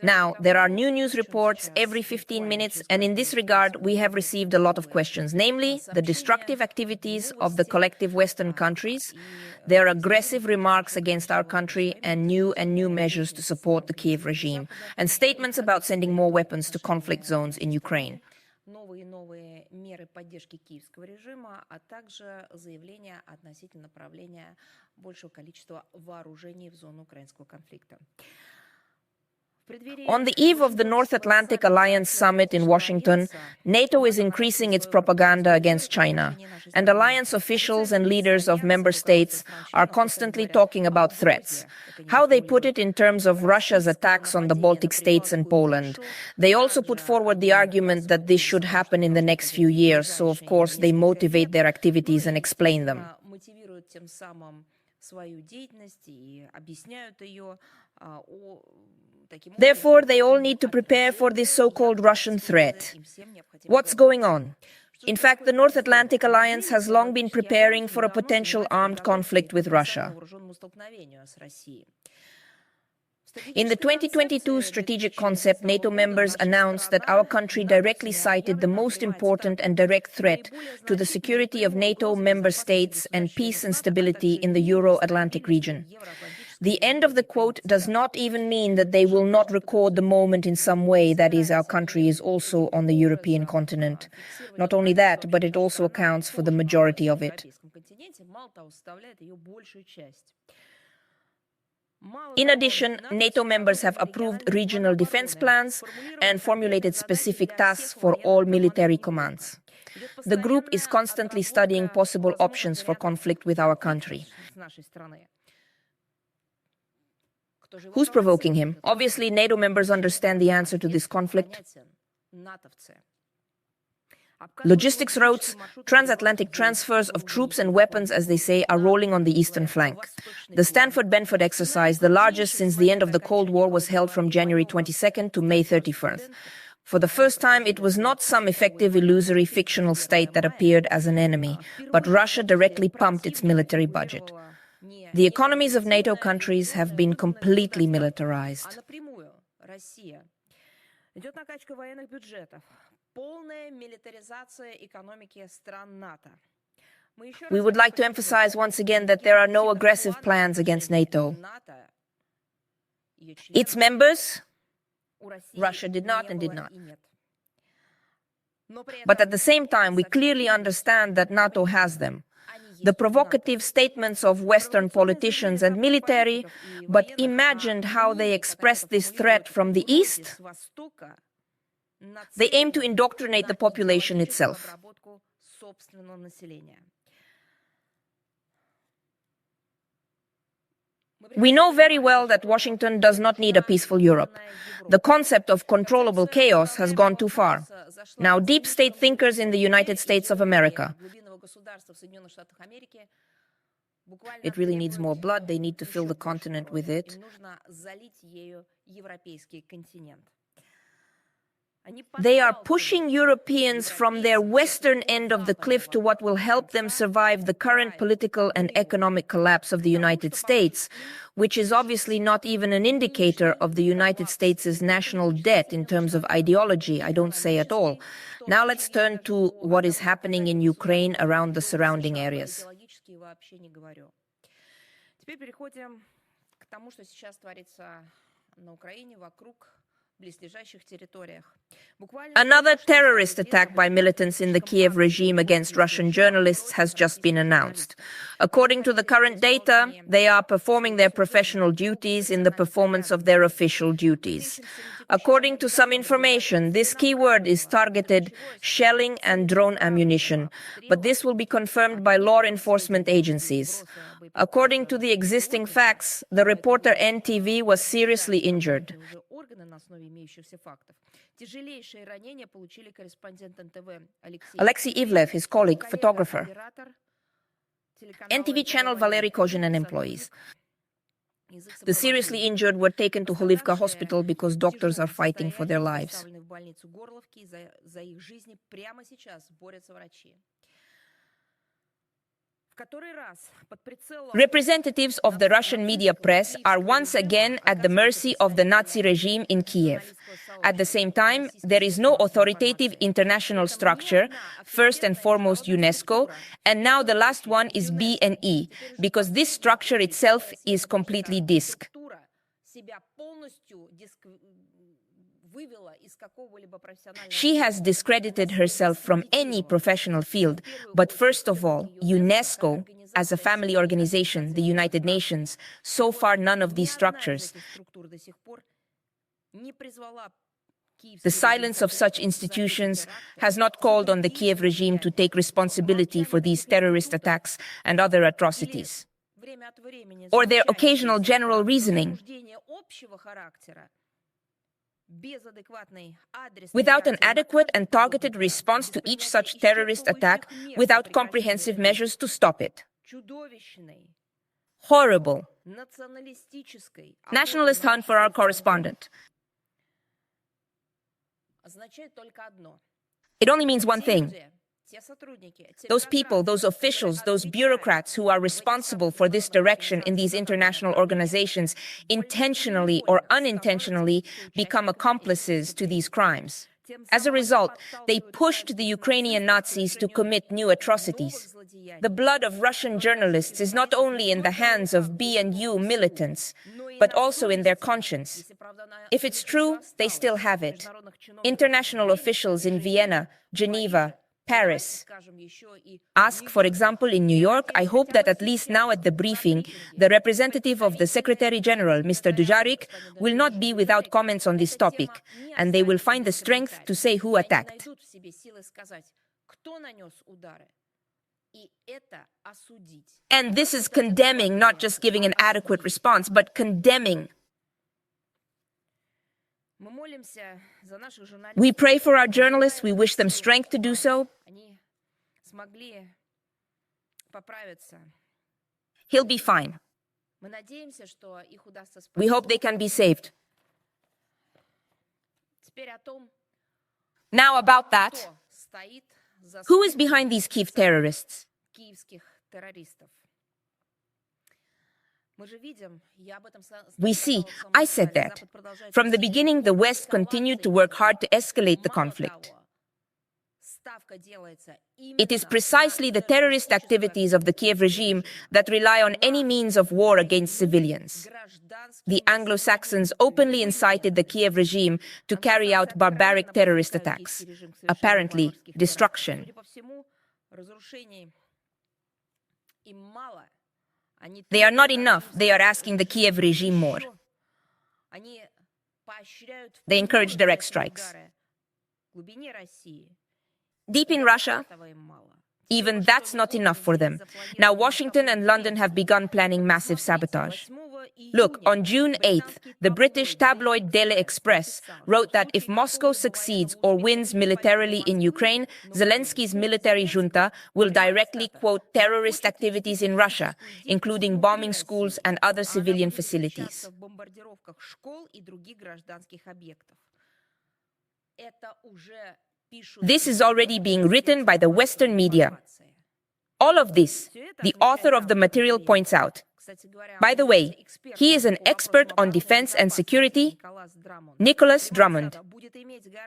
Now, there are new news reports every 15 minutes, and in this regard, we have received a lot of questions, namely the destructive activities of the collective Western countries, their aggressive remarks against our country, and new measures to support the Kiev regime, and statements about sending more weapons to conflict zones in Ukraine. Новые меры поддержки киевского режима, а также заявления относительно направления большего количества вооружений в зону украинского конфликта. On the eve of the North Atlantic Alliance Summit in Washington, NATO is increasing its propaganda against China, and alliance officials and leaders of member states are constantly talking about threats. How they put it in terms of Russia's attacks on the Baltic states and Poland. They also put forward the argument that this should happen in the next few years, so of course they motivate their activities and explain them. Therefore, they all need to prepare for this so-called Russian threat. What's going on? In fact, the North Atlantic Alliance has long been preparing for a potential armed conflict with Russia. In the 2022 strategic concept, NATO members announced that our country directly cited the most important and direct threat to the security of NATO member states and peace and stability in the Euro-Atlantic region. The end of the quote does not even mean that they will not record the moment in some way, that is, our country is also on the European continent. Not only that, but it also accounts for the majority of it. In addition, NATO members have approved regional defense plans and formulated specific tasks for all military commands. The group is constantly studying possible options for conflict with our country. Who's provoking him? Obviously, NATO members understand the answer to this conflict. Logistics routes, transatlantic transfers of troops and weapons, as they say, are rolling on the eastern flank. The Stanford-Benford exercise, the largest since the end of the Cold War, was held from January 22nd to May 31st. For the first time, it was not some effective, illusory, fictional state that appeared as an enemy, but Russia directly pumped its military budget. The economies of NATO countries have been completely militarized. We would like to emphasize once again that there are no aggressive plans against NATO. Its members, Russia did not and did not. But at the same time, we clearly understand that NATO has them. The provocative statements of Western politicians and military, but imagined how they expressed this threat from the East. They aim to indoctrinate the population itself. We know very well that Washington does not need a peaceful Europe. The concept of controllable chaos has gone too far. Now, deep state thinkers in the United States of America, it really needs more blood. They need to fill the continent with it. They are pushing Europeans from their western end of the cliff to what will help them survive the current political and economic collapse of the United States, which is obviously not even an indicator of the United States' national debt in terms of ideology, I don't say at all. Now let's turn to what is happening in Ukraine around the surrounding areas. Another terrorist attack by militants in the Kiev regime against Russian journalists has just been announced. According to the current data, they are performing their professional duties in the performance of their official duties. According to some information, this keyword is targeted shelling and drone ammunition, but this will be confirmed by law enforcement agencies. According to the existing facts, the reporter NTV was seriously injured. Alexei Ivlev, his colleague, photographer. NTV channel Valery Kozhin and employees. The seriously injured were taken to Holivka hospital because doctors are fighting for their lives. Representatives of the Russian media press are once again at the mercy of the Nazi regime in Kiev. At the same time, there is no authoritative international structure, first and foremost UNESCO, and now the last one is BNE, because this structure itself is completely disc. She has discredited herself from any professional field, but first of all, UNESCO, as a family organization, the United Nations, so far none of these structures. The silence of such institutions has not called on the Kiev regime to take responsibility for these terrorist attacks and other atrocities, or their occasional general reasoning. Without an adequate and targeted response to each such terrorist attack, without comprehensive measures to stop it. Horrible. Nationalist hunt for our correspondent. It only means one thing. Those people, those officials, those bureaucrats who are responsible for this direction in these international organizations intentionally or unintentionally become accomplices to these crimes. As a result, they pushed the Ukrainian Nazis to commit new atrocities. The blood of Russian journalists is not only in the hands of BNU militants, but also in their conscience. If it's true, they still have it. International officials in Vienna, Geneva, Paris. Ask, for example, in New York, I hope that at least now at the briefing, the representative of the Secretary General, Mr. Dujarric, will not be without comments on this topic, and they will find the strength to say who attacked. And this is condemning, not just giving an adequate response, but condemning. We pray for our journalists, we wish them strength to do so. He'll be fine. We hope they can be saved. Now about that, who is behind these Kiev terrorists? We see, I said that. From the beginning, the West continued to work hard to escalate the conflict. It is precisely the terrorist activities of the Kiev regime that rely on any means of war against civilians. The Anglo-Saxons openly incited the Kiev regime to carry out barbaric terrorist attacks, apparently destruction. They are not enough. They are asking the Kiev regime more. They encourage direct strikes. Deep in Russia, even that's not enough for them. Now Washington and London have begun planning massive sabotage. Look, on June 8th, the British tabloid Daily Express wrote that if Moscow succeeds or wins militarily in Ukraine, Zelensky's military junta will directly quote terrorist activities in Russia, including bombing schools and other civilian facilities. This is already being written by the Western media. All of this, the author of the material points out. By the way, he is an expert on defense and security, Nicholas Drummond.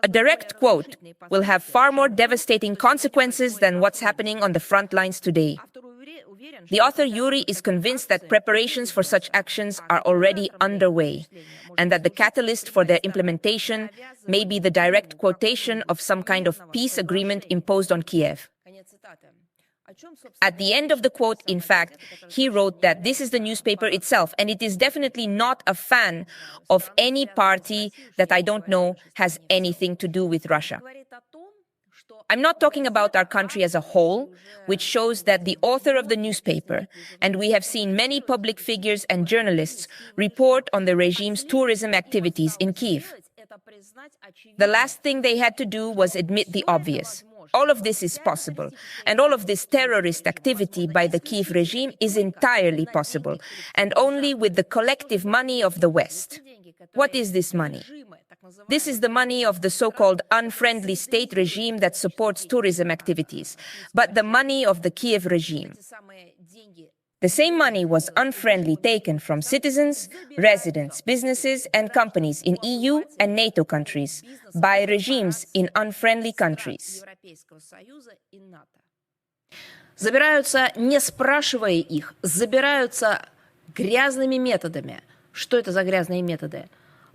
A direct quote will have far more devastating consequences than what's happening on the front lines today. The author Yuri is convinced that preparations for such actions are already underway, and that the catalyst for their implementation may be the direct quotation of some kind of peace agreement imposed on Kiev. At the end of the quote, in fact, he wrote that this is the newspaper itself, and it is definitely not a fan of any party that I don't know has anything to do with Russia. I'm not talking about our country as a whole, which shows that the author of the newspaper, and we have seen many public figures and journalists report on the regime's tourism activities in Kiev. The last thing they had to do was admit the obvious. All of this is possible, and all of this terrorist activity by the Kiev regime is entirely possible, and only with the collective money of the West. What is this money? This is the money of the so-called unfriendly state regime that supports tourism activities, but the money of the Kiev regime. The same money was unfriendly taken from citizens, residents, businesses and companies in EU and NATO countries by regimes in unfriendly countries. Забираются, не спрашивая их, забираются грязными методами. Что это за грязные методы?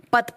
Под